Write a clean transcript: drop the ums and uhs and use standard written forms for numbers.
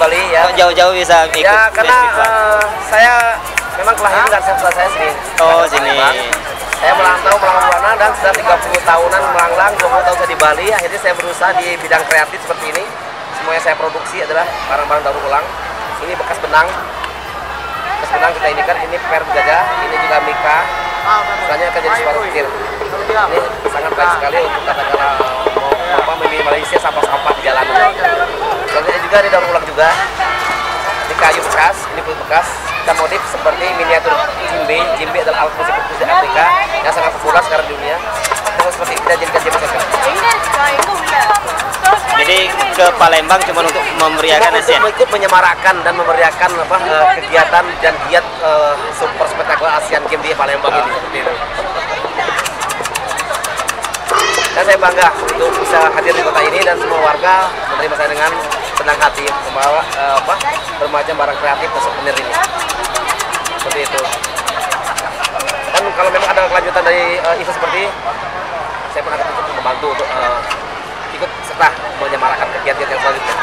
Bali ya. Kok jauh-jauh bisa ikut Ya karena festival? saya memang kelahiran dan sekolah saya sini. Oh, sini. Saya merantau Buana dan sudah 30 tahunan melanglang, 20 tahun saya di Bali. Akhirnya saya berusaha di bidang kreatif seperti ini. Semuanya saya produksi adalah barang-barang daur ulang. Ini bekas benang. Bekas benang kita ini kan, ini per gajah, ini juga mika. Selanjutnya akan jadi sebuah ukir. Ini sangat baik sekali untuk katakanlah mau meminimalisir sampah-sampah di jalanan. Selanjutnya juga ada daur ulang juga. Ini kayu bekas, ini kulit bekas. Kita modif seperti miniatur jimbe. Jimbe adalah alat musik perkusi Afrika yang sangat populer sekarang di dunia. Terus seperti kita jadikan jimbe sekarang. Jadi ke Palembang cuma untuk memeriahkan Asian. Untuk ikut menyemarakkan dan memeriahkan kegiatan dan giat super spektakuler Asian Games di Palembang ini seperti itu. Dan saya bangga untuk bisa hadir di kota ini dan semua warga menerima saya dengan senang hati membawa bermacam barang kreatif ke souvenir ini. Seperti itu. Dan kalau memang ada kelanjutan dari event seperti ini, saya pun akan membantu untuk ikut serta menyemarakan kegiatan yang selanjutnya.